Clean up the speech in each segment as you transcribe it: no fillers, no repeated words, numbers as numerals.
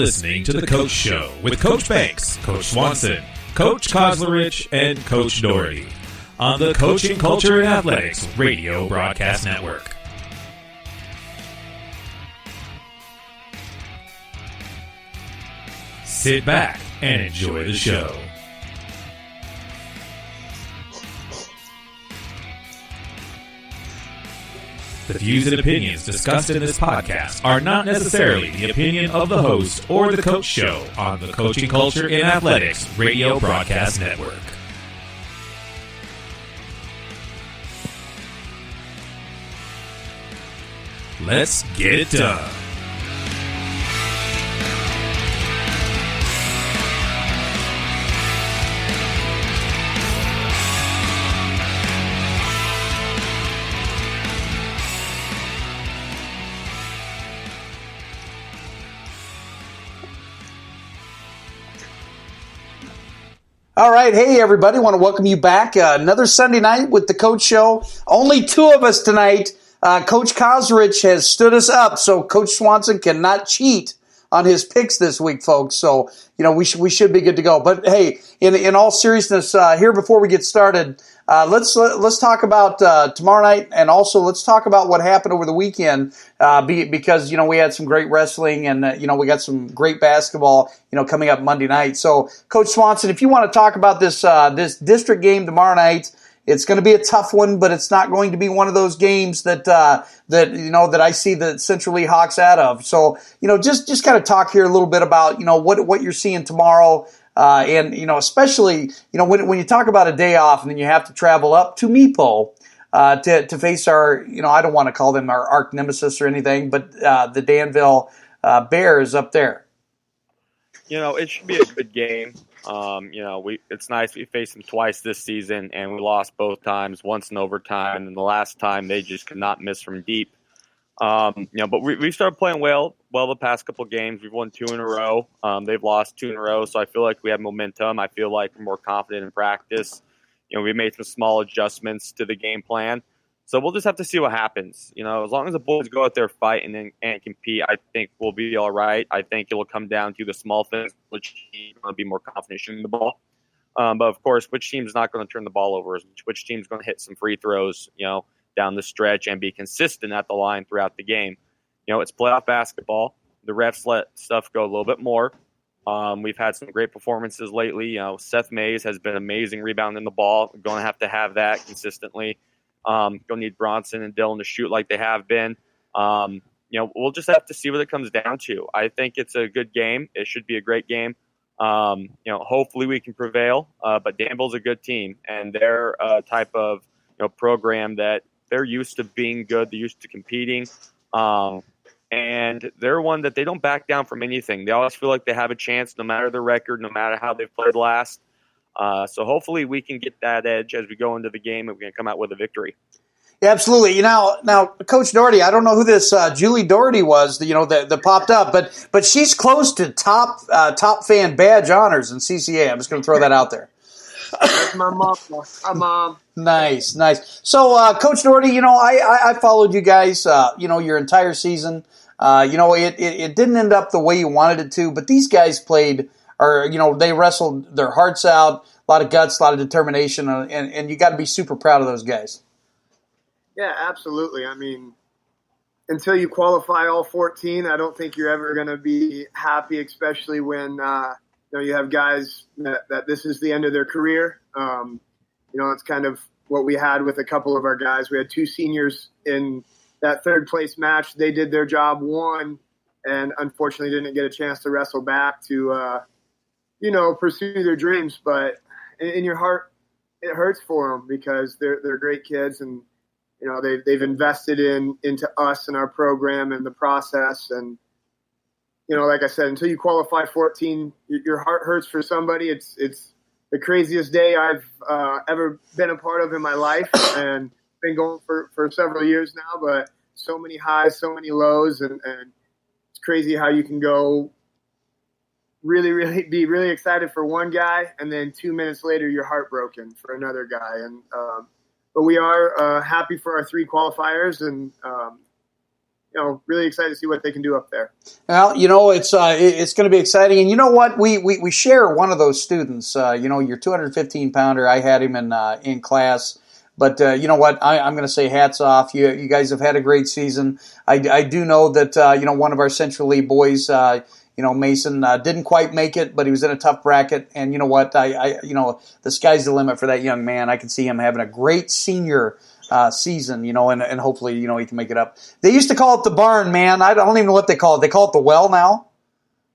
listening to The Coach Show with Coach Banks, Coach Swanson, Coach Kozlerich, and Coach Doherty on the Coaching Culture and Athletics Radio Broadcast Network. Sit back and enjoy the show. The views and opinions discussed in this podcast are not necessarily the opinion of the host or the Coach Show on the Coaching Culture and Athletics Radio Broadcast Network. Let's get it done. All right. Hey, everybody. Want to welcome you back. Another Sunday night with the Coach Show. Only two of us tonight. Coach Kozlerich has stood us up, so Coach Swanson cannot cheat on his picks this week, folks. So, we should be good to go. But, hey, in all seriousness, here before we get started, let's talk about tomorrow night, and also let's talk about what happened over the weekend because, we had some great wrestling and, we got some great basketball, coming up Monday night. So, Coach Swanson, if you want to talk about this district game tomorrow night, it's going to be a tough one, but it's not going to be one of those games that I see the Central Lee Hawks out of. So, just kind of talk here a little bit about, what you're seeing tomorrow. And, especially, when you talk about a day off and then you have to travel up to Meepo, to face our, I don't want to call them our arch nemesis or anything, but, the Danville, Bears up there. It should be a good game. It's nice we faced them twice this season, and we lost both times, once in overtime, and then the last time they just could not miss from deep. But we've started playing well the past couple of games. We've won 2 in a row. They've lost 2 in a row, so I feel like we have momentum. I feel like we're more confident in practice. We made some small adjustments to the game plan. So we'll just have to see what happens. As long as the boys go out there fighting and compete, I think we'll be all right. I think it'll come down to the small things, which team's going to be more confident shooting the ball. But, of course, which team's not going to turn the ball over? Which team's going to hit some free throws, down the stretch and be consistent at the line throughout the game? It's playoff basketball. The refs let stuff go a little bit more. We've had some great performances lately. Seth Mays has been amazing rebounding the ball. We're going to have that consistently. Going to need Bronson and Dillon to shoot like they have been. We'll just have to see what it comes down to. I think it's a good game. It should be a great game. Hopefully we can prevail. But Danville's a good team, and they're a type of program that they're used to being good. They're used to competing. And they're one that they don't back down from anything. They always feel like they have a chance no matter their record, no matter how they've played last. So hopefully we can get that edge as we go into the game and we can come out with a victory. Yeah, absolutely. Now, Coach Doherty, I don't know who this Julie Doherty was, that popped up, but she's close to top fan badge honors in CCA. I'm just going to throw that out there. That's my mom. My mom. Nice. So, Coach Doherty, I followed you guys, your entire season. It didn't end up the way you wanted it to, but these guys played. They wrestled their hearts out, a lot of guts, a lot of determination, and you got to be super proud of those guys. Yeah, absolutely. I mean, until you qualify all 14, I don't think you're ever going to be happy, especially when you have guys that this is the end of their career. It's kind of what we had with a couple of our guys. We had 2 seniors in that third place match. They did their job, won, and unfortunately didn't get a chance to wrestle back to pursue their dreams. But in your heart, it hurts for them because they're great kids, and they've invested into us and our program and the process. And like I said, until you qualify 14, your heart hurts for somebody. It's the craziest day I've ever been a part of in my life, and been going for several years now. But so many highs, so many lows, and it's crazy how you can go be really excited for one guy, and then 2 minutes later you're heartbroken for another guy. And but we are happy for our 3 qualifiers, and really excited to see what they can do up there. Well, it's going to be exciting. And you know what? We share one of those students. Your 215-pounder, I had him in class. But you know what? I'm going to say hats off. You guys have had a great season. I do know that, one of our Central League boys, Mason, didn't quite make it, but he was in a tough bracket. And you know what? The sky's the limit for that young man. I can see him having a great senior season, and hopefully, he can make it up. They used to call it the barn, man. I don't even know what they call it. They call it the well now.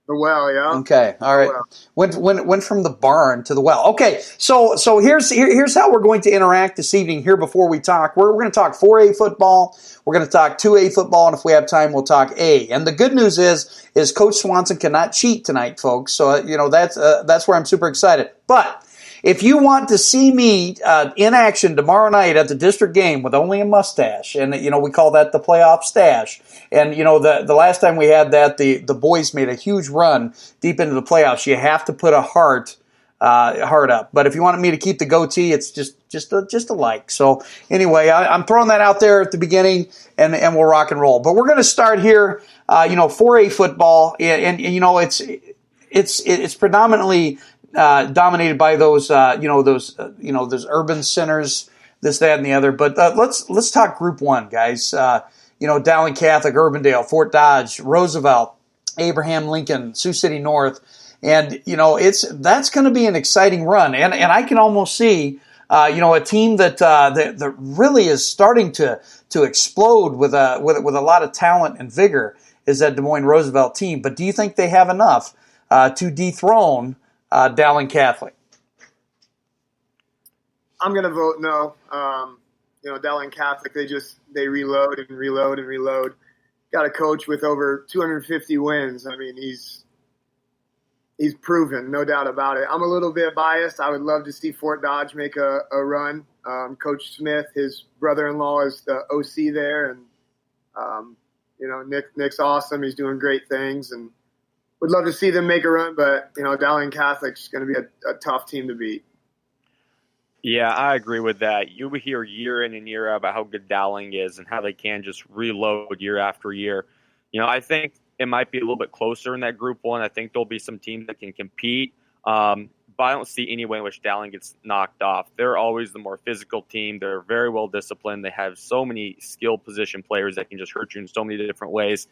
The well, yeah. Okay, all right. Went from the barn to the well. Okay, so here's how we're going to interact this evening. Here before we talk, we're going to talk 4A football. We're going to talk 2A football, and if we have time, we'll talk A. And the good news is Coach Swanson cannot cheat tonight, folks. So that's where I'm super excited. But if you want to see me in action tomorrow night at the district game with only a mustache, and we call that the playoff stash. And the last time we had that, the boys made a huge run deep into the playoffs. You have to put a heart up. But if you wanted me to keep the goatee, it's just a like. So anyway, I'm throwing that out there at the beginning, and we'll rock and roll. But we're going to start here. 4A football, and it's predominantly dominated by those urban centers, this, that, and the other. But let's talk Group 1, guys. Dowling Catholic, Urbandale, Fort Dodge, Roosevelt, Abraham Lincoln, Sioux City North, and that's going to be an exciting run. And I can almost see a team that really is starting to explode with a lot of talent and vigor is that Des Moines Roosevelt team. But do you think they have enough to dethrone Dowling Catholic? I'm going to vote no. Dowling Catholic, they reload and reload and reload. Got a coach with over 250 wins. I mean, he's proven, no doubt about it. I'm a little bit biased. I would love to see Fort Dodge make a run. Coach Smith, his brother-in-law, is the OC there, and Nick's awesome. He's doing great things, and would love to see them make a run. But Dowling Catholic's going to be a tough team to beat. Yeah, I agree with that. You hear year in and year out about how good Dowling is and how they can just reload year after year. I think it might be a little bit closer in that Group 1. I think there'll be some teams that can compete, but I don't see any way in which Dowling gets knocked off. They're always the more physical team. They're very well disciplined. They have so many skilled position players that can just hurt you in so many different ways.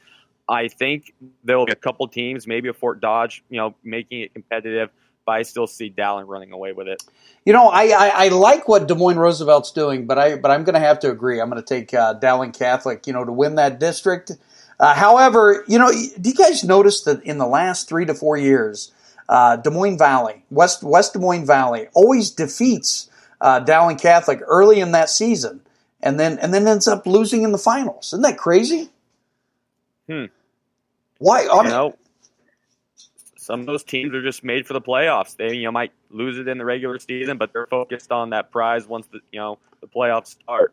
I think there will be a couple teams, maybe a Fort Dodge, making it competitive, but I still see Dowling running away with it. I like what Des Moines Roosevelt's doing, but I'm going to have to agree. I'm going to take Dowling Catholic, to win that district. However, do you guys notice that in the last 3 to 4 years, Des Moines Valley, West Des Moines Valley, always defeats Dowling Catholic early in that season, and then ends up losing in the finals? Isn't that crazy? Why? Some of those teams are just made for the playoffs. They might lose it in the regular season, but they're focused on that prize once the playoffs start.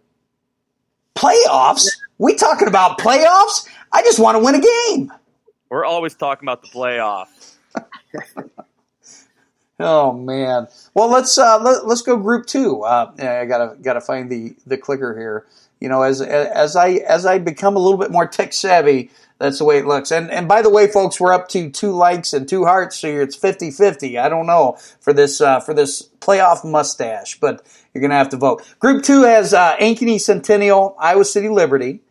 Playoffs? We talking about playoffs? I just want to win a game. We're always talking about the playoffs. Oh man. Well, let's go Group 2. I gotta find the clicker here. As I become a little bit more tech savvy, that's the way it looks. And by the way, folks, we're up to 2 likes and 2 hearts, so it's 50-50. I don't know for this playoff mustache, but you're gonna have to vote. Group 2 has Ankeny Centennial, Iowa City Liberty,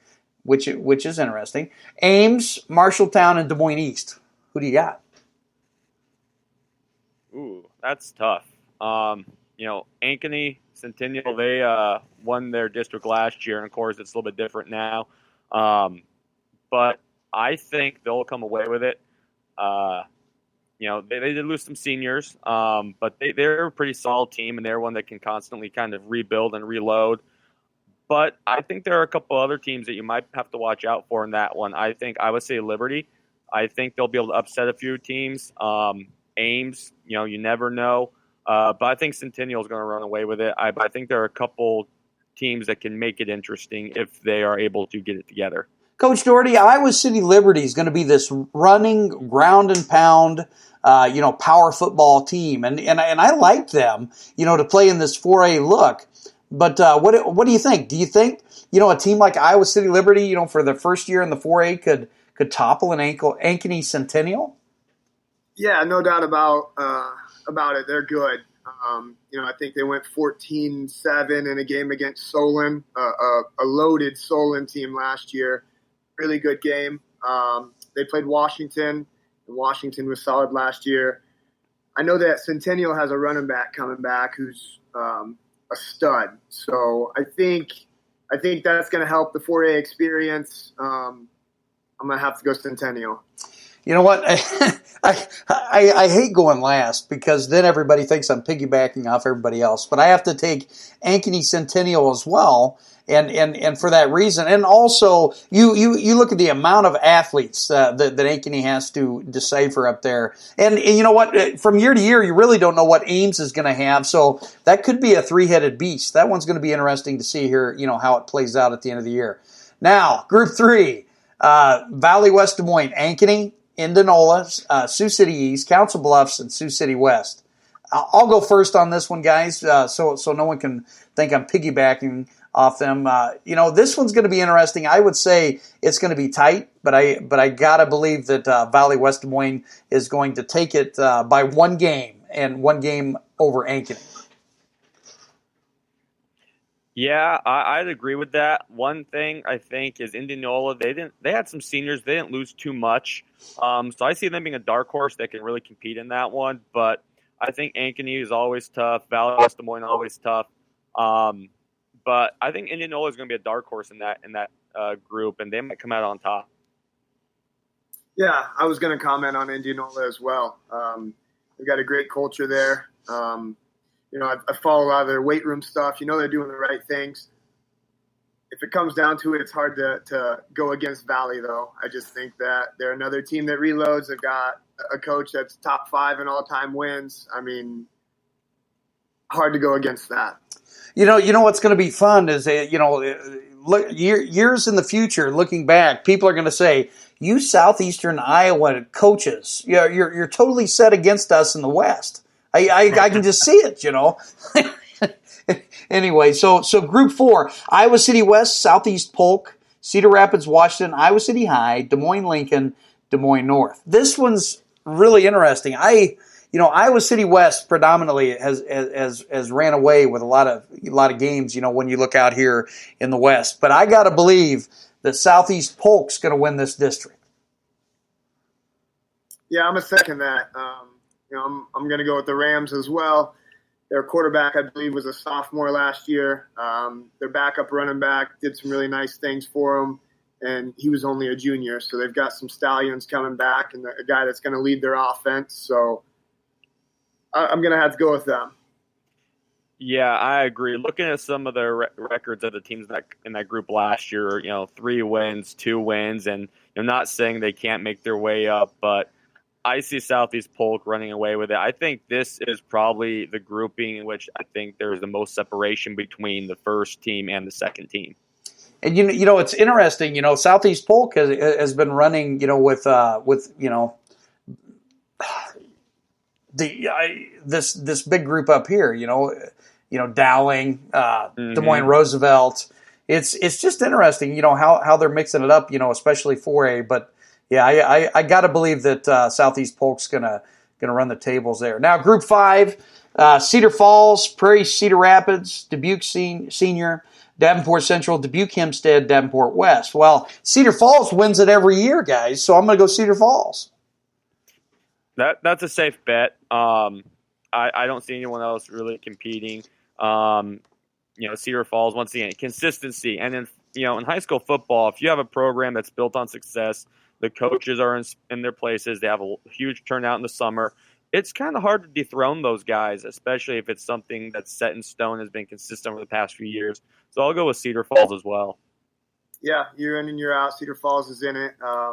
which is interesting. Ames, Marshalltown, and Des Moines East. Who do you got? Ooh, that's tough. Ankeny Centennial, they won their district last year, and of course it's a little bit different now. But I think they'll come away with it. They did lose some seniors, but they're a pretty solid team, and they're one that can constantly kind of rebuild and reload. But I think there are a couple other teams that you might have to watch out for in that one. I think Iowa City Liberty, I think they'll be able to upset a few teams. Ames, you never know. But I think Centennial is going to run away with it. I think there are a couple teams that can make it interesting if they are able to get it together. Coach Doherty, Iowa City Liberty is going to be this running, ground and pound, power football team, and I like them, to play in this 4A look. But what do you think? Do you think a team like Iowa City Liberty, for the first year in the 4A could topple an Ankeny Centennial? Yeah, no doubt about it. They're good. I think they went 14-7 in a game against Solon, a loaded Solon team last year. Really good game. They played Washington, and Washington was solid last year. I know that Centennial has a running back coming back who's a stud. So I think that's going to help the 4A experience. I'm going to have to go Centennial. You know what? I hate going last because then everybody thinks I'm piggybacking off everybody else. But I have to take Ankeny Centennial as well, and for that reason. And also, you look at the amount of athletes that Ankeny has to decipher up there. And you know what? From year to year, you really don't know what Ames is going to have. So that could be a three-headed beast. That one's going to be interesting to see here, how it plays out at the end of the year. Now, Group 3, Valley West Des Moines, Ankeny, Indianola, Sioux City East, Council Bluffs, and Sioux City West. I'll go first on this one, guys, so no one can think I'm piggybacking off them. This one's going to be interesting. I would say it's going to be tight, but I gotta believe that Valley West Des Moines is going to take it by one game and one game over Ankeny. Yeah, I'd agree with that. One thing I think is Indianola. They had some seniors. They didn't lose too much. So I see them being a dark horse that can really compete in that one. But I think Ankeny is always tough. Valley West Des Moines always tough. But I think Indianola is going to be a dark horse in that group, and they might come out on top. Yeah, I was going to comment on Indianola as well. They've got a great culture there. I follow a lot of their weight room stuff. They're doing the right things. If it comes down to it, it's hard to go against Valley, though. I just think that they're another team that reloads. They've got a coach that's top 5 in all-time wins. I mean, hard to go against that. You know what's going to be fun is, look, years in the future, looking back, people are going to say, you Southeastern Iowa coaches, you're totally set against us in the West. I can just see it, Anyway, so Group 4, Iowa City West, Southeast Polk, Cedar Rapids, Washington, Iowa City High, Des Moines Lincoln, Des Moines North. This one's really interesting. Iowa City West predominantly has ran away with a lot of games, when you look out here in the West. But I got to believe that Southeast Polk's going to win this district. Yeah, I'm a second that. I'm going to go with the Rams as well. Their quarterback, I believe, was a sophomore last year. Their backup running back did some really nice things for them, and he was only a junior. So they've got some stallions coming back and a guy that's going to lead their offense. So I'm going to have to go with them. Yeah, I agree. Looking at some of the records of the teams in that group last year, 3 wins, 2 wins, and I'm not saying they can't make their way up, but I see Southeast Polk running away with it. I think this is probably the grouping in which I think there's the most separation between the first team and the second team. And it's interesting. Southeast Polk has been running. With this big group up here. Dowling, Des Moines Roosevelt. It's just interesting. How they're mixing it up. Especially 4A, but. Yeah, I got to believe that Southeast Polk's gonna run the tables there. Now, Group 5, Cedar Falls, Prairie Cedar Rapids, Dubuque Senior, Davenport Central, Dubuque Hempstead, Davenport West. Well, Cedar Falls wins it every year, guys, so I'm going to go Cedar Falls. That's a safe bet. I don't see anyone else really competing. Cedar Falls, once again, consistency. And then, in high school football, if you have a program that's built on success, the coaches are in their places. They have a huge turnout in the summer. It's kind of hard to dethrone those guys, especially if it's something that's set in stone, has been consistent over the past few years. So I'll go with Cedar Falls as well. Yeah, year in and year out, Cedar Falls is in it. I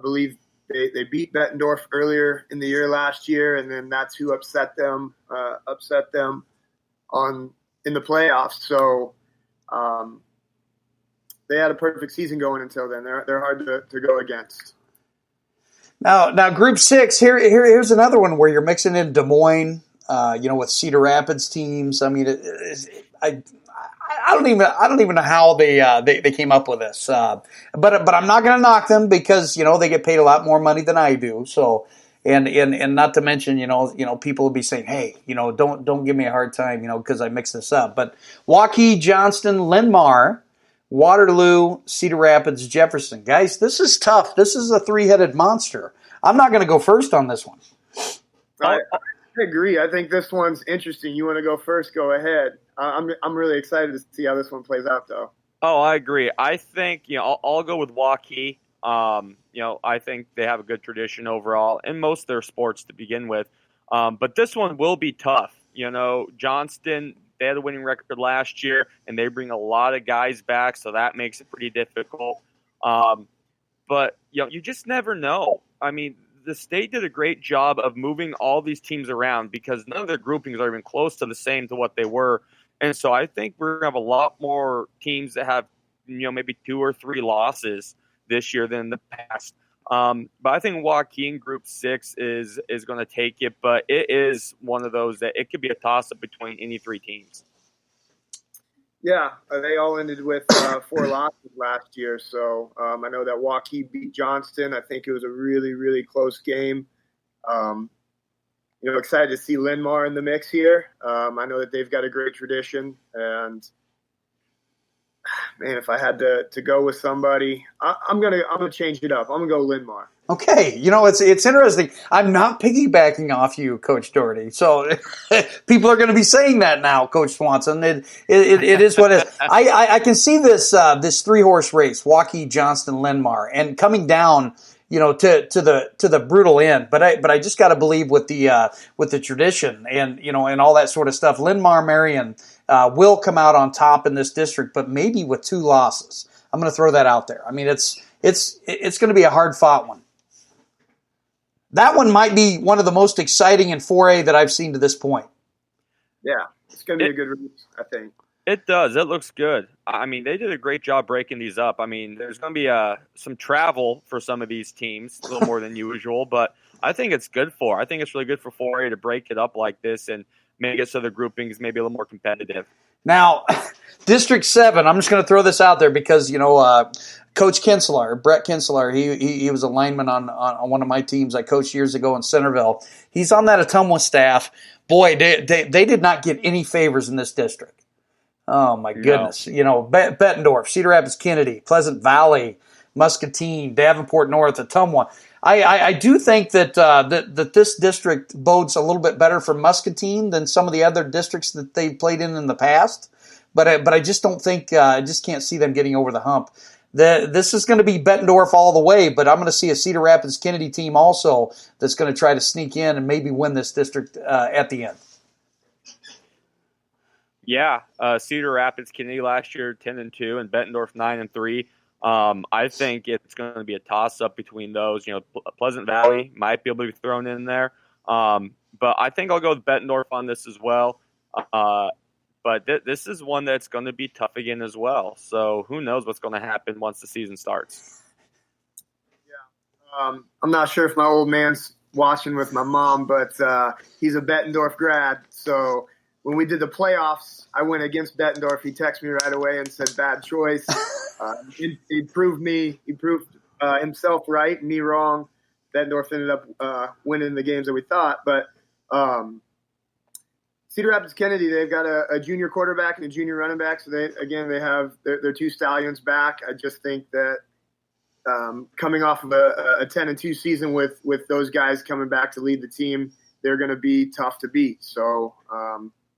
believe they beat Bettendorf earlier in the year last year, and then that's who upset them in the playoffs. So they had a perfect season going until then. They're hard to go against. Now, Group 6. Here's another one where you're mixing in Des Moines, with Cedar Rapids teams. I mean, I don't even know how they came up with this. But I'm not going to knock them because they get paid a lot more money than I do. So and not to mention people will be saying, hey, don't give me a hard time because I mix this up. But Waukee, Johnston, Linn-Mar, Waterloo, Cedar Rapids, Jefferson. Guys, this is tough. This is a three-headed monster. I'm not going to go first on this one. I agree. I think this one's interesting. You want to go first? Go ahead. I'm really excited to see how this one plays out, though. Oh, I agree. I think I'll go with Waukee. I think they have a good tradition overall in most of their sports to begin with. But this one will be tough. Johnston, they had a winning record last year, and they bring a lot of guys back, so that makes it pretty difficult. But you just never know. I mean, the state did a great job of moving all these teams around because none of their groupings are even close to the same to what they were. And so I think we're going to have a lot more teams that have, maybe 2 or 3 losses this year than in the past. But I think Waukee in Group 6 is going to take it, but it is one of those that it could be a toss-up between any 3 teams. Yeah, they all ended with 4 losses last year. So I know that Waukee beat Johnston. I think it was a really, really close game. Excited to see Linn-Mar in the mix here. I know that they've got a great tradition. And, man, if I had to go with somebody, I'm gonna change it up. I'm going to go Linn-Mar. Okay, it's interesting. I'm not piggybacking off you, Coach Doherty. So people are going to be saying that now, Coach Swanson. It is what it is. I can see this 3-horse race, Waukee, Johnston, Linn-Mar, and coming down, to the brutal end. But I just got to believe with the tradition and and all that sort of stuff. Linn-Mar Marion will come out on top in this district, but maybe with 2 losses. I'm going to throw that out there. I mean, it's going to be a hard fought one. That one might be one of the most exciting in 4A that I've seen to this point. Yeah, it's going to be a good race, I think. It does. It looks good. I mean, they did a great job breaking these up. I mean, there's going to be some travel for some of these teams, a little more than usual, but I think it's good I think it's really good for 4A to break it up like this and make it so the groupings maybe a little more competitive. Now, District 7, I'm just going to throw this out there because, Coach Kinsler, Brett Kinsler, he was a lineman on one of my teams I coached years ago in Centerville. He's on that Ottumwa staff. Boy, they did not get any favors in this district. Oh, my goodness. No. Bettendorf, Cedar Rapids, Kennedy, Pleasant Valley, Muscatine, Davenport North, Ottumwa. I do think that this district bodes a little bit better for Muscatine than some of the other districts that they've played in the past. But I just don't think I just can't see them getting over the hump. This is going to be Bettendorf all the way, but I'm going to see a Cedar Rapids Kennedy team also that's going to try to sneak in and maybe win this district at the end. Yeah, Cedar Rapids Kennedy last year 10-2 and Bettendorf 9-3. I think it's going to be a toss-up between those. Pleasant Valley might be able to be thrown in there. But I think I'll go with Bettendorf on this as well. But this is one that's going to be tough again as well. So who knows what's going to happen once the season starts. Yeah. I'm not sure if my old man's watching with my mom, but he's a Bettendorf grad. So when we did the playoffs, I went against Bettendorf. He texted me right away and said, bad choice. He proved himself right and me wrong. Bettendorf ended up winning the games that we thought. But Cedar Rapids Kennedy, they've got a junior quarterback and a junior running back. So they have their 2 stallions back. I just think that coming off of a 10-2 season with those guys coming back to lead the team, they're going to be tough to beat. So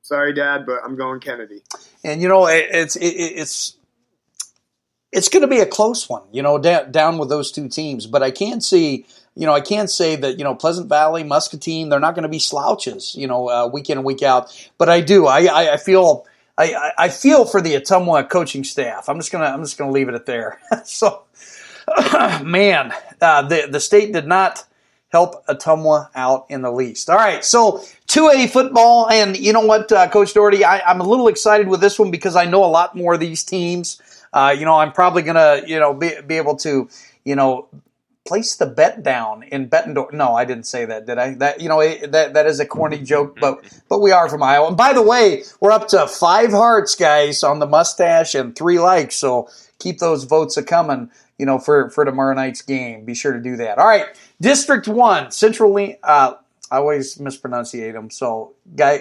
sorry, Dad, but I'm going Kennedy. And it's going to be a close one, down with those 2 teams. But I can see, I can say that, Pleasant Valley, Muscatine, they're not going to be slouches, week in and week out. But I do. I feel for the Ottumwa coaching staff. I'm just gonna leave it at there. So, man, the state did not help Ottumwa out in the least. All right, so 2A football, and you know what, Coach Doherty, I'm a little excited with this one because I know a lot more of these teams. I'm probably going to, be able to, place the bet down in Bettendorf. No, I didn't say that, did I? That is a corny joke, but we are from Iowa. And by the way, we're up to 5 hearts, guys, on the mustache and 3 likes. So keep those votes a coming, for tomorrow night's game. Be sure to do that. All right, District 1, Central. I always mispronunciate them. So,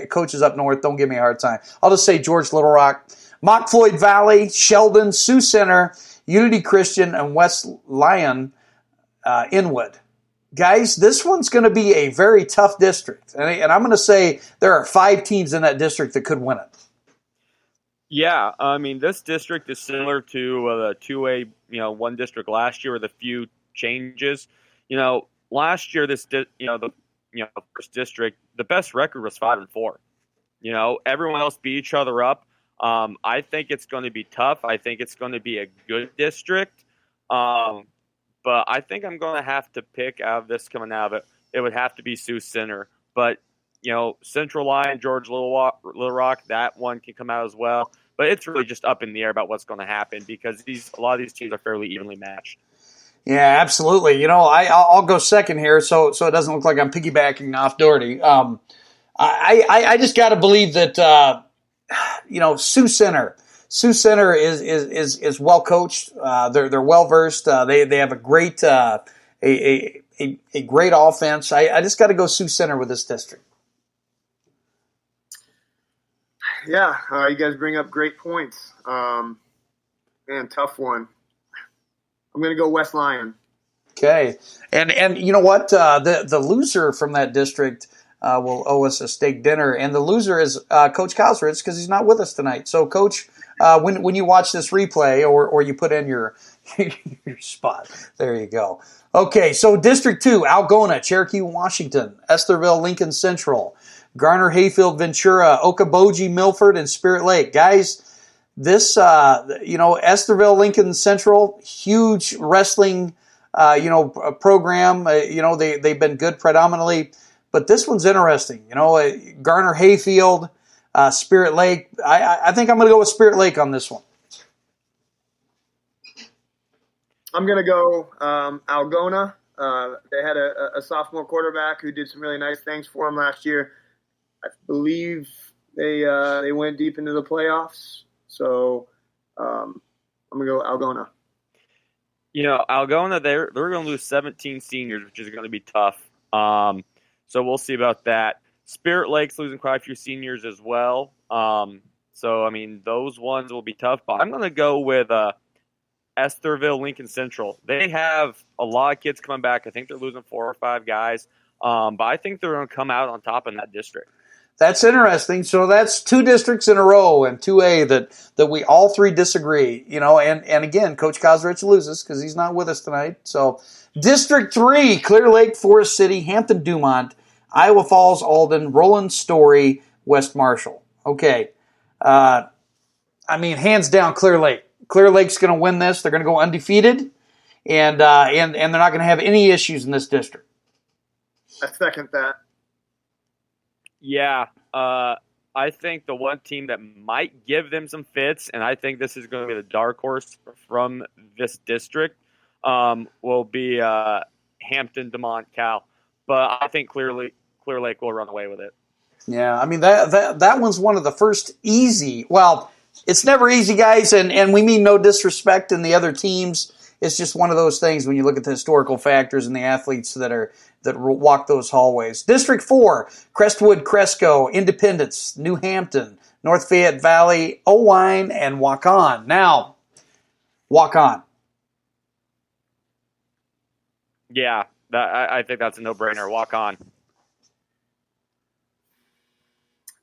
coaches up north, don't give me a hard time. I'll just say George Little Rock, Mock Floyd Valley, Sheldon, Sioux Center, Unity Christian, and West Lyon. Inwood. Guys, this one's going to be a very tough district. And I'm going to say there are 5 teams in that district that could win it. Yeah, I mean, this district is similar to the 2A, one district last year with a few changes. Last year, the first district, the best record was 5-4. Everyone else beat each other up. I think it's going to be tough. I think it's going to be a good district. But I think I'm going to have to pick out of this coming out of it. It would have to be Sioux Center. But, Central Lyon, George Little Rock, that one can come out as well. But it's really just up in the air about what's going to happen because a lot of these teams are fairly evenly matched. Yeah, absolutely. I'll go second here so it doesn't look like I'm piggybacking off Doherty. I just got to believe that, Sioux Center. Sioux Center is well coached. They're well versed. They have a great great offense. I just got to go Sioux Center with this district. Yeah, you guys bring up great points. Man, tough one. I'm going to go West Lyon. Okay, and you know what? The loser from that district will owe us a steak dinner, and the loser is Coach Kosrich because he's not with us tonight. So, Coach. When you watch this replay or you put in your spot, there you go. Okay, so District 2, Algona, Cherokee, Washington, Estherville, Lincoln Central, Garner, Hayfield, Ventura, Okoboji, Milford, and Spirit Lake. Guys, this, Estherville, Lincoln Central, huge wrestling, program. They've been good predominantly, but this one's interesting. Garner, Hayfield, Spirit Lake. I think I'm going to go with Spirit Lake on this one. I'm going to go Algona. They had a sophomore quarterback who did some really nice things for them last year. I believe they went deep into the playoffs. So I'm going to go Algona. Algona, they're going to lose 17 seniors, which is going to be tough. So we'll see about that. Spirit Lake's losing quite a few seniors as well. Those ones will be tough. But I'm going to go with Estherville, Lincoln Central. They have a lot of kids coming back. I think they're losing 4 or 5 guys. But I think they're going to come out on top in that district. That's interesting. So that's 2 districts in a row and 2A that we all 3 disagree. And again, Coach Kosrich loses because he's not with us tonight. So District 3, Clear Lake, Forest City, Hampton, Dumont, Iowa Falls, Alden, Roland, Story, West Marshall. Okay. Hands down, Clear Lake. Clear Lake's going to win this. They're going to go undefeated, and they're not going to have any issues in this district. I second that. Yeah. I think the one team that might give them some fits, and I think this is going to be the dark horse from this district, will be Hampton, Dumont, Cal. But I think Clear Lake will run away with it. Yeah, that one's one of the first easy. Well, it's never easy, guys, and we mean no disrespect in the other teams. It's just one of those things when you look at the historical factors and the athletes that walk those hallways. District 4, Crestwood, Cresco, Independence, New Hampton, North Fayette Valley, Owine, and Waukon. Now, Waukon. Yeah, I think that's a no-brainer. Waukon.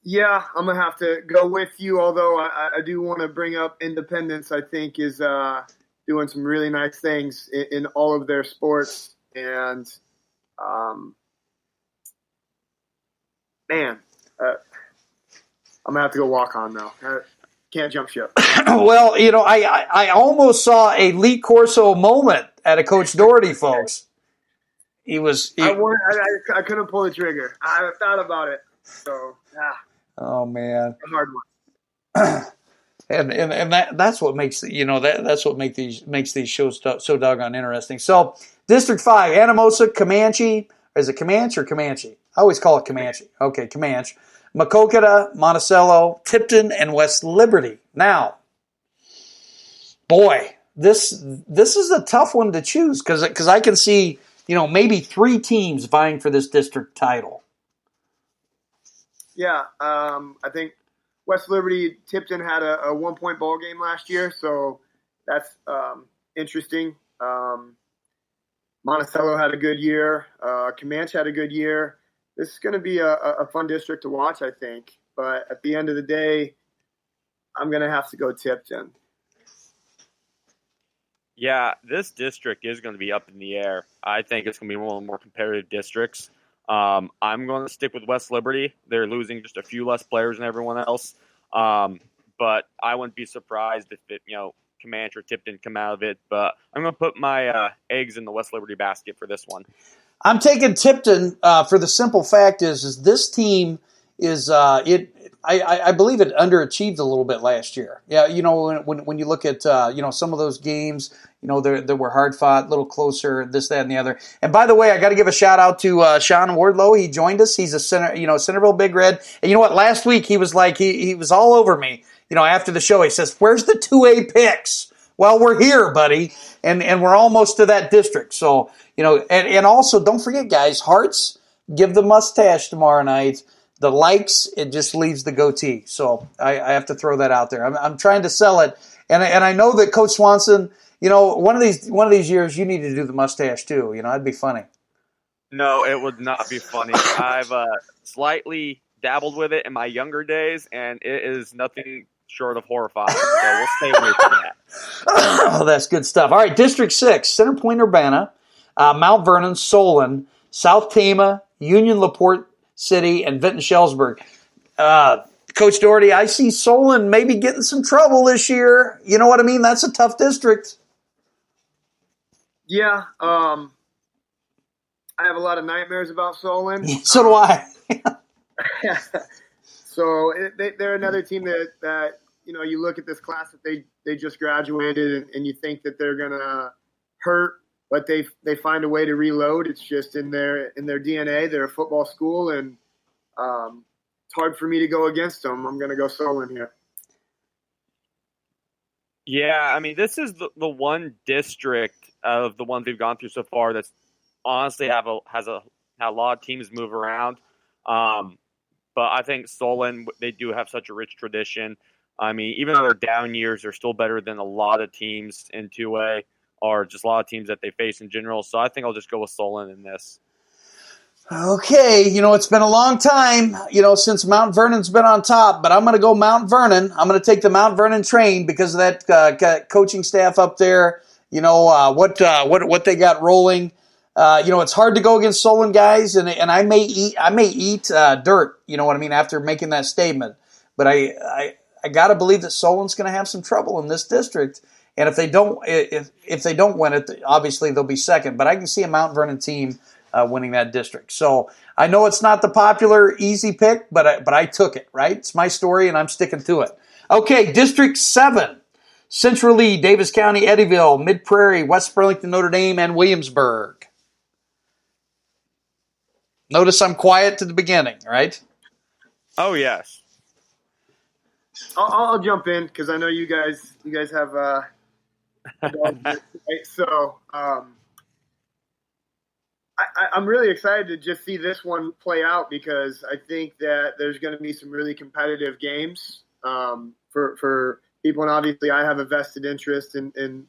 Yeah, I'm going to have to go with you, although I do want to bring up Independence, I think, is doing some really nice things in all of their sports. And, I'm going to have to go walk on, though. Can't jump ship. Well, I almost saw a Lee Corso moment at a Coach Doherty, folks. I couldn't pull the trigger. I thought about it. So, yeah. Oh man, a hard one. and that's what makes that's what makes these shows so doggone interesting. So District 5, Anamosa, Comanche. Is it Comanche or Comanche? I always call it Comanche. Okay, Comanche. Macokota, Monticello, Tipton, and West Liberty. Now, boy, this is a tough one to choose because I can see, maybe 3 teams vying for this district title. Yeah, I think West Liberty, Tipton had a 1-point ball game last year, so that's interesting. Monticello had a good year. Comanche had a good year. This is going to be a fun district to watch, I think. But at the end of the day, I'm going to have to go Tipton. Yeah, this district is going to be up in the air. I think it's going to be one of the more competitive districts. I'm going to stick with West Liberty. They're losing just a few less players than everyone else. But I wouldn't be surprised if Comanche or Tipton come out of it. But I'm going to put my eggs in the West Liberty basket for this one. I'm taking Tipton for the simple fact is this team is I believe it underachieved a little bit last year. Yeah, when you look at some of those games, they were hard fought, a little closer, this, that, and the other. And by the way, I got to give a shout out to Sean Wardlow. He joined us. He's a Centerville Big Red. And you know what? Last week he was like he was all over me. After the show, he says, "Where's the 2A picks?" Well, we're here, buddy, and we're almost to that district. So and also don't forget, guys, hearts, give the mustache tomorrow night. The likes, it just leaves the goatee. So I have to throw that out there. I'm trying to sell it, and I know that Coach Swanson, one of these years you need to do the mustache too. It'd be funny. No, it would not be funny. I've slightly dabbled with it in my younger days, and it is nothing short of horrifying. So we'll stay away from that. Oh, that's good stuff. All right, District 6, Center Point, Urbana, Mount Vernon, Solon, South Tama, Union, LaPorte City, and Vinton-Shellsburg. Coach Doherty, I see Solon maybe getting some trouble this year. You know what I mean? That's a tough district. Yeah, I have a lot of nightmares about Solon. So do I. So they're another team that you look at this class that they just graduated and you think that they're gonna hurt, but they find a way to reload. It's just in their DNA. They're a football school, and it's hard for me to go against them. I'm gonna go Solon here. Yeah, I mean, this is the one district of the ones we've gone through so far that's honestly has a lot of teams move around. But I think Solon, they do have such a rich tradition. I mean, even though they're down years, they're still better than a lot of teams in 2A or just a lot of teams that they face in general. So I think I'll just go with Solon in this. Okay, it's been a long time, since Mount Vernon's been on top, but I'm going to go Mount Vernon. I'm going to take the Mount Vernon train because of that coaching staff up there. What they got rolling. It's hard to go against Solon guys, and I may eat dirt. You know what I mean? After making that statement, but I got to believe that Solon's going to have some trouble in this district, and if they don't win it, obviously they'll be second. But I can see a Mount Vernon team winning that district. So I know it's not the popular easy pick, but I took it. Right? It's my story, and I'm sticking to it. Okay, District 7. Central Lee, Davis County, Eddyville, Mid Prairie, West Burlington, Notre Dame, and Williamsburg. Notice I'm quiet to the beginning, right? Oh, yes. I'll jump in because I know you guys have right? So I'm really excited to just see this one play out because I think that there's going to be some really competitive games for people, and obviously I have a vested interest in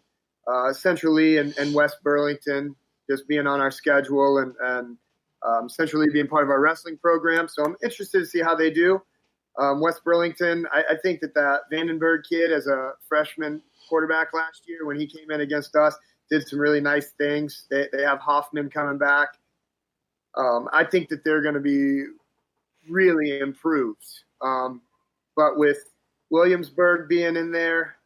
Central Lee and West Burlington just being on our schedule and Central Lee being part of our wrestling program. So I'm interested to see how they do. West Burlington, I think that Vandenberg kid as a freshman quarterback last year when he came in against us did some really nice things. They have Hoffman coming back. I think that they're going to be really improved. But with Williamsburg being in there,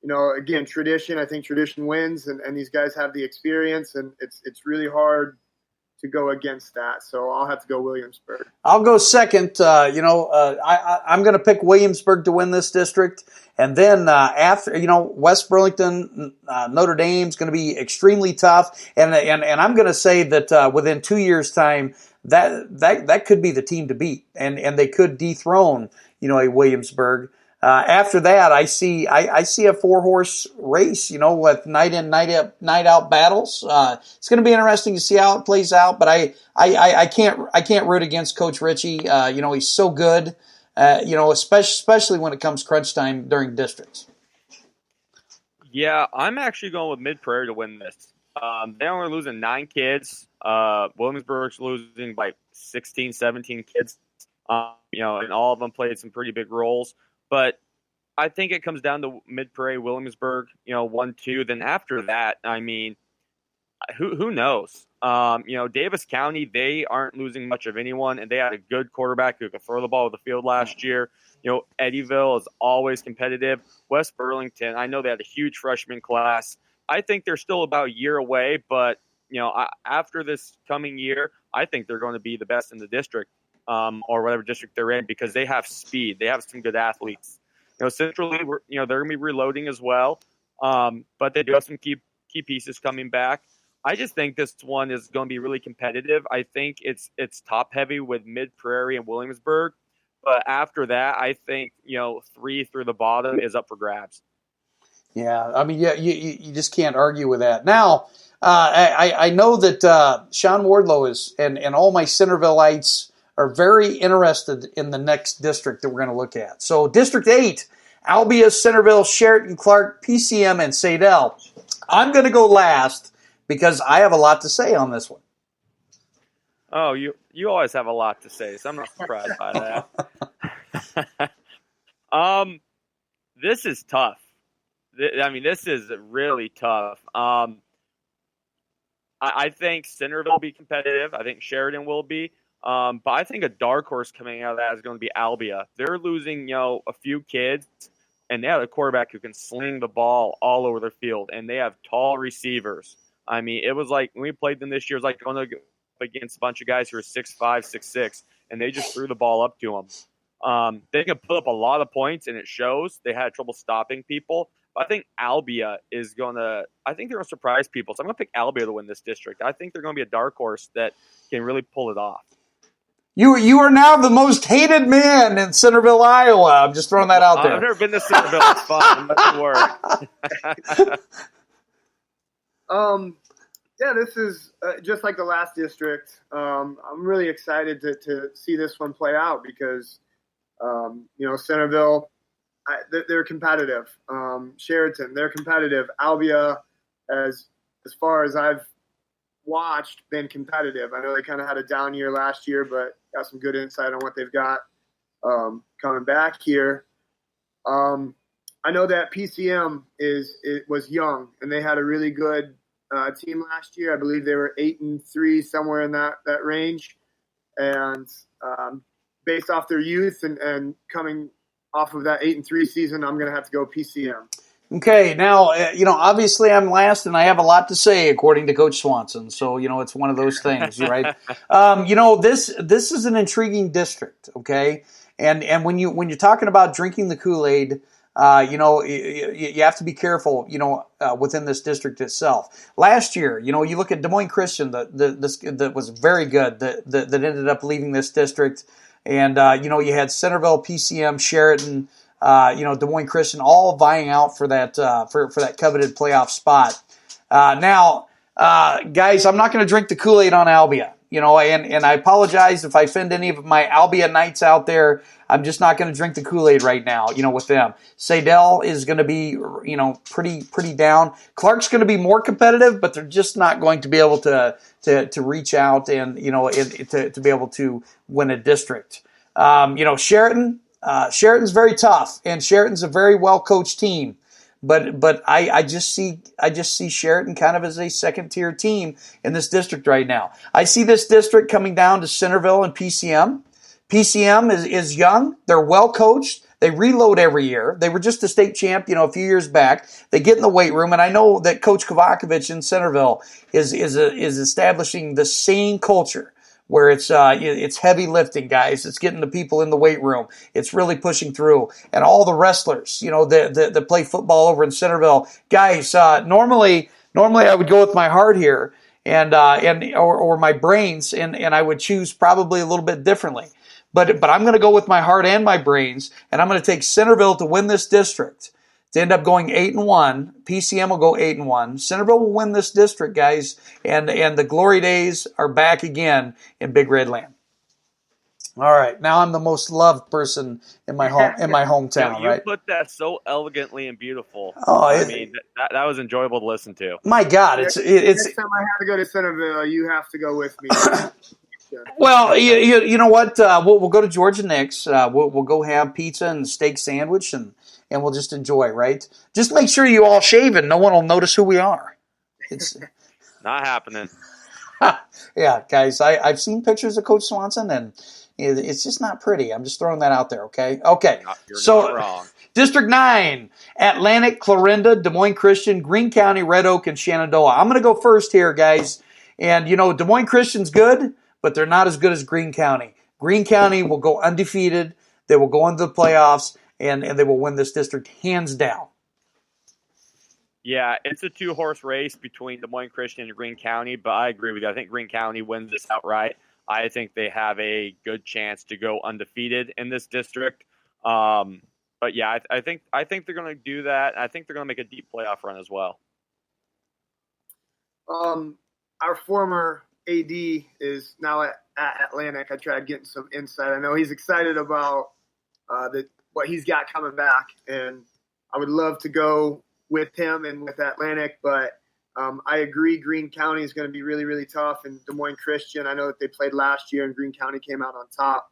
again, tradition. I think tradition wins, and these guys have the experience, and it's really hard go against that. So I'll have to go Williamsburg. I'll go second. I'm going to pick Williamsburg to win this district. And then after, West Burlington, Notre Dame's going to be extremely tough. And I'm going to say that within 2 years' time, that could be the team to beat. And they could dethrone, a Williamsburg. After that, I see a 4-horse race, with night in, night out battles. It's going to be interesting to see how it plays out, but I can't root against Coach Ritchie. He's so good, especially when it comes crunch time during districts. Yeah, I'm actually going with Mid-Prairie to win this. They only losing 9 kids. Williamsburg's losing like 16, 17 kids. And all of them played some pretty big roles. But I think it comes down to Mid-Prairie, Williamsburg, 1-2. Then after that, I mean, who knows? Davis County, they aren't losing much of anyone, and they had a good quarterback who could throw the ball with the field last year. Eddyville is always competitive. West Burlington, I know they had a huge freshman class. I think they're still about a year away, but, after this coming year, I think they're going to be the best in the district. Or whatever district they're in, because they have speed. They have some good athletes. Centrally, they're going to be reloading as well, but they do have some key pieces coming back. I just think this one is going to be really competitive. I think it's top heavy with Mid-Prairie and Williamsburg, but after that, I think 3 through the bottom is up for grabs. Yeah, I mean, you just can't argue with that. Now, I know that Sean Wardlow is and all my Centervilleites are very interested in the next district that we're going to look at. So District 8, Albia, Centerville, Sheraton, Clark, PCM, and Sadell. I'm going to go last because I have a lot to say on this one. Oh, you always have a lot to say, so I'm not surprised by that. This is tough. This is really tough. I think Centerville will be competitive. I think Sheridan will be. But I think a dark horse coming out of that is going to be Albia. They're losing, a few kids, and they have a quarterback who can sling the ball all over the field, and they have tall receivers. I mean, it was like when we played them this year, it was like going up against a bunch of guys who are 6'5", 6'6", and they just threw the ball up to them. They can put up a lot of points, and it shows. They had trouble stopping people. But I think Albia is going to – I think they're going to surprise people. So I'm going to pick Albia to win this district. I think they're going to be a dark horse that can really pull it off. You are now the most hated man in Centerville, Iowa. I'm just throwing that out there. I've never been to Centerville. It's fun. Let's work. Yeah, this is just like the last district. I'm really excited to see this one play out because, Centerville, they're competitive. Sheraton, they're competitive. Albia, as far as I've watched, been competitive. I know they kind of had a down year last year, but got some good insight on what they've got coming back here. I know that PCM was young, and they had a really good team last year. I believe they were 8-3, somewhere in that range. And based off their youth and coming off of that 8-3 season, I'm going to have to go PCM. Okay, now, obviously I'm last and I have a lot to say according to Coach Swanson. So, it's one of those things, right? This is an intriguing district, okay? And when you're talking about drinking the Kool-Aid, you have to be careful, within this district itself. Last year, you look at Des Moines Christian that was very good that ended up leaving this district. And, you had Centerville, PCM, Sheraton, Des Moines Christian, all vying out for that for that coveted playoff spot. Now, guys, I'm not going to drink the Kool-Aid on Albia, and I apologize if I offend any of my Albia Knights out there. I'm just not going to drink the Kool-Aid right now, with them. Sadell is going to be, pretty down. Clark's going to be more competitive, but they're just not going to be able to reach out and, to be able to win a district. Sheraton. Sheraton's very tough, and Sheraton's a very well-coached team. But I just see Sheraton kind of as a second-tier team in this district right now. I see this district coming down to Centerville and PCM. PCM is young. They're well-coached. They reload every year. They were just a state champ, a few years back. They get in the weight room, and I know that Coach Kovacevic in Centerville is establishing the same culture where it's heavy lifting, guys. It's getting the people in the weight room. It's really pushing through, and all the wrestlers, that play football over in Centerville, guys. Normally I would go with my heart here, or my brains, and I would choose probably a little bit differently. But I'm going to go with my heart and my brains, and I'm going to take Centerville to win this district, to end up going 8-1. PCM will go 8-1. Centerville will win this district, guys, and the glory days are back again in Big Red Land. All right, now I'm the most loved person in my hometown. You put that so elegantly and beautiful. Oh, that was enjoyable to listen to. My God, it's next time I have to go to Centerville, you have to go with me. Well, you know what? We'll go to Georgia Nick's. We'll go have pizza and steak sandwich, and we'll just enjoy, right? Just make sure you all shave and no one will notice who we are. It's not happening. Yeah, guys, I've seen pictures of Coach Swanson, and it's just not pretty. I'm just throwing that out there, okay? Okay, you're not wrong. District 9, Atlantic, Clarinda, Des Moines Christian, Greene County, Red Oak, and Shenandoah. I'm going to go first here, guys. And, Des Moines Christian's good, but they're not as good as Greene County. Greene County will go undefeated. They will go into the playoffs, and they will win this district hands down. Yeah, it's a two-horse race between Des Moines Christian and Greene County, but I agree with you. I think Greene County wins this outright. I think they have a good chance to go undefeated in this district. But yeah, I think they're going to do that. I think they're going to make a deep playoff run as well. Our former AD is now at Atlantic. I tried getting some insight. I know he's excited about what he's got coming back, and I would love to go with him and with Atlantic, but I agree Greene County is going to be really, really tough, and Des Moines Christian, I know that they played last year and Greene County came out on top.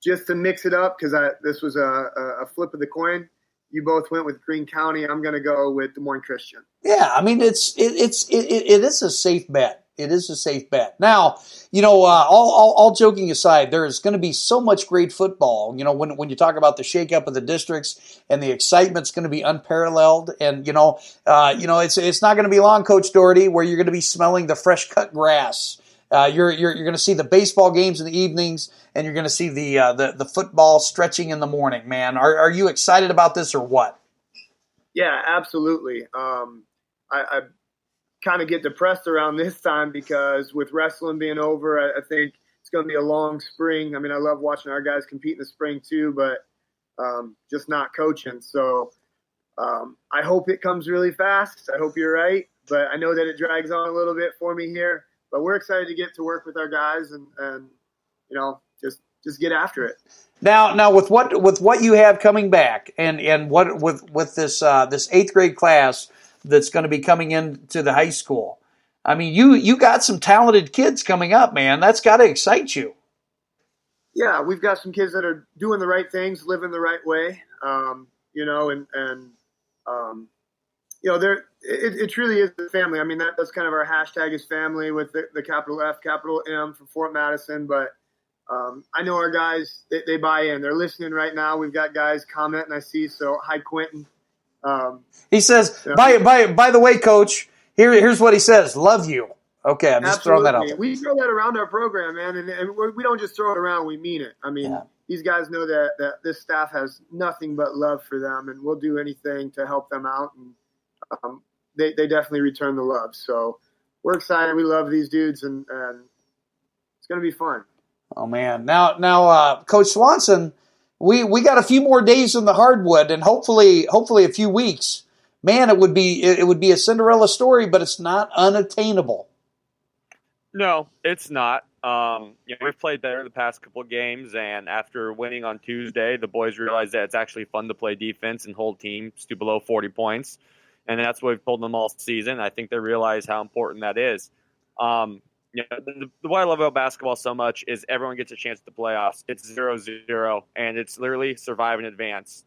Just to mix it up, because this was a flip of the coin, you both went with Greene County. I'm going to go with Des Moines Christian. Yeah, I mean, it is a safe bet. It is a safe bet. Now, all joking aside, there is going to be so much great football. When you talk about the shakeup of the districts, and the excitement's going to be unparalleled. And it's not going to be long, Coach Doherty, where you're going to be smelling the fresh cut grass. You're going to see the baseball games in the evenings, and you're going to see the football stretching in the morning. Man, are you excited about this or what? Yeah, absolutely. I kind of get depressed around this time because with wrestling being over, I think it's going to be a long spring. I mean, I love watching our guys compete in the spring too, but just not coaching. So I hope it comes really fast. I hope you're right, but I know that it drags on a little bit for me here. But we're excited to get to work with our guys and just get after it. Now with what you have coming back and what with this 8th grade class that's going to be coming into the high school. I mean, you got some talented kids coming up, man. That's got to excite you. Yeah, we've got some kids that are doing the right things, living the right way. It truly is the family. I mean, that's kind of our hashtag is family with the capital F, capital M from Fort Madison. But I know our guys, they buy in. They're listening right now. We've got guys commenting, I see. So, hi, Quentin. He says, by the way, Coach, here's what he says. Love you. Okay, I'm just throwing that out there. We throw that around our program, man, and we don't just throw it around. We mean it. I mean, These guys know that this staff has nothing but love for them, and we'll do anything to help them out. And they definitely return the love. So we're excited. We love these dudes, and it's going to be fun. Oh, man. Now, Coach Swanson, we got a few more days in the hardwood, and hopefully a few weeks. Man, it would be a Cinderella story, but it's not unattainable. No, it's not. We've played better the past couple of games, and after winning on Tuesday, the boys realized that it's actually fun to play defense and hold teams to below 40 points, and that's what we've told them all season. I think they realize how important that is. What I love about basketball so much is everyone gets a chance at the playoffs. It's 0-0, and it's literally survive and advance.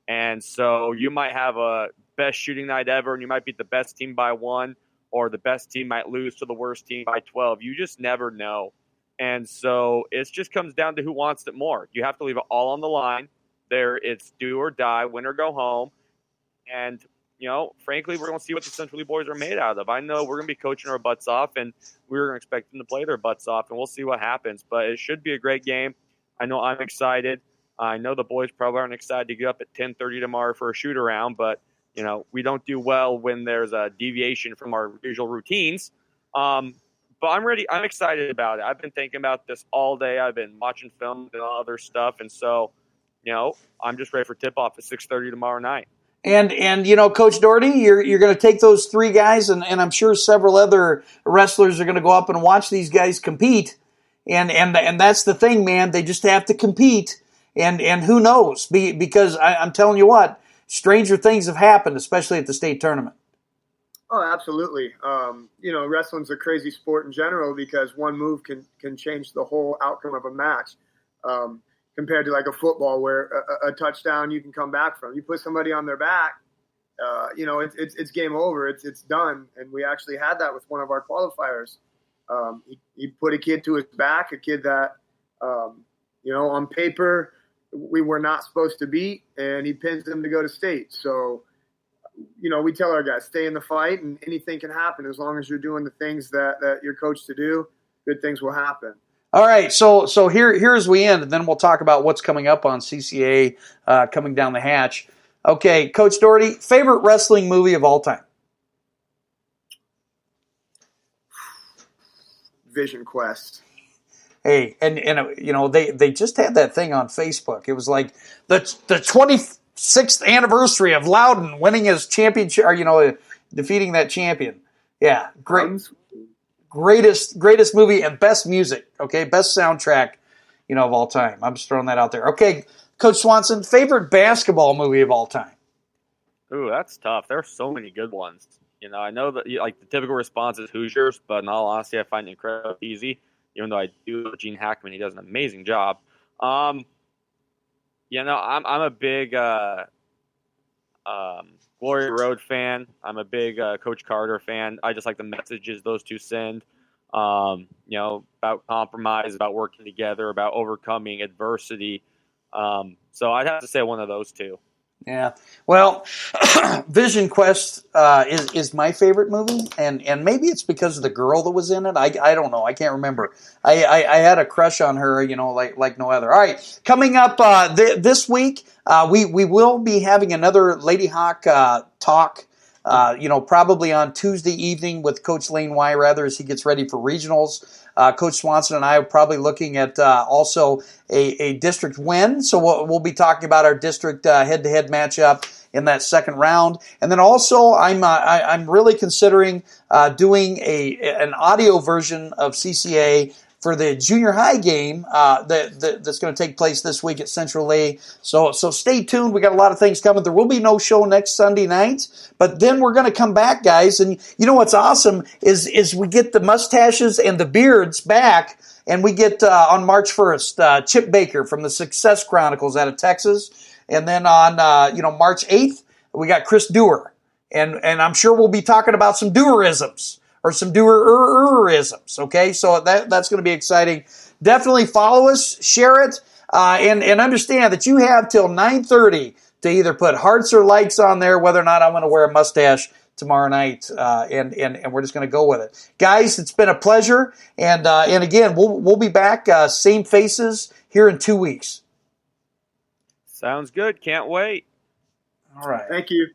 And so you might have a best shooting night ever, and you might beat the best team by 1, or the best team might lose to the worst team by 12. You just never know. And so it just comes down to who wants it more. You have to leave it all on the line. It's do or die, win or go home. And, frankly, we're going to see what the Central Lee boys are made out of. I know we're going to be coaching our butts off, and we're going to expect them to play their butts off, and we'll see what happens. But it should be a great game. I know I'm excited. I know the boys probably aren't excited to get up at 10:30 tomorrow for a shoot-around, but, we don't do well when there's a deviation from our usual routines. But I'm ready. I'm excited about it. I've been thinking about this all day. I've been watching film and other stuff, and so, I'm just ready for tip-off at 6:30 tomorrow night. And Coach Doherty, you're going to take those three guys, and I'm sure several other wrestlers are going to go up and watch these guys compete. And that's the thing, man. They just have to compete. And who knows? Because I'm telling you what, stranger things have happened, especially at the state tournament. Oh, absolutely. Wrestling's a crazy sport in general because one move can change the whole outcome of a match. Compared to like a football where a touchdown you can come back from. You put somebody on their back, it's game over. It's done. And we actually had that with one of our qualifiers. He put a kid to his back, a kid that, on paper we were not supposed to beat, and he pins them to go to state. So, we tell our guys, stay in the fight, and anything can happen as long as you're doing the things that you're coached to do. Good things will happen. All right, so here as we end, and then we'll talk about what's coming up on CCA coming down the hatch. Okay, Coach Doherty, favorite wrestling movie of all time? Vision Quest. Hey, and they just had that thing on Facebook. It was like the 26th anniversary of Loudon winning his championship, or defeating that champion. Yeah, great. Greatest movie and best music, okay? Best soundtrack, of all time. I'm just throwing that out there. Okay, Coach Swanson, favorite basketball movie of all time? Ooh, that's tough. There are so many good ones. I know that the typical response is Hoosiers, but in all honesty, I find it incredibly easy, even though I do love Gene Hackman. He does an amazing job. I'm a big Glory Road fan. I'm a big Coach Carter fan. I just like the messages those two send, about compromise, about working together, about overcoming adversity. So I'd have to say one of those two. Yeah. Well, Vision Quest is my favorite movie, and maybe it's because of the girl that was in it. I don't know. I can't remember. I had a crush on her, like no other. All right. Coming up this week, we will be having another Lady Hawk talk. Probably on Tuesday evening with Coach Lane Wyrather as he gets ready for regionals. Coach Swanson and I are probably looking at also a district win. So we'll be talking about our district head-to-head matchup in that second round. And then also I'm really considering doing an audio version of CCA for the junior high game that's going to take place this week at Central Lee. So stay tuned. We got a lot of things coming. There will be no show next Sunday night, but then we're going to come back, guys. And what's awesome is we get the mustaches and the beards back, and we get on March 1st Chip Baker from the Success Chronicles out of Texas, and then on March 8th we got Chris Dewar, and I'm sure we'll be talking about some Dewarisms. Or some doerisms, okay? So that's going to be exciting. Definitely follow us, share it, and understand that you have till 9:30 to either put hearts or likes on there, whether or not I'm going to wear a mustache tomorrow night, and we're just going to go with it. Guys, it's been a pleasure, and again, we'll be back, same faces, here in 2 weeks. Sounds good. Can't wait. All right. Thank you.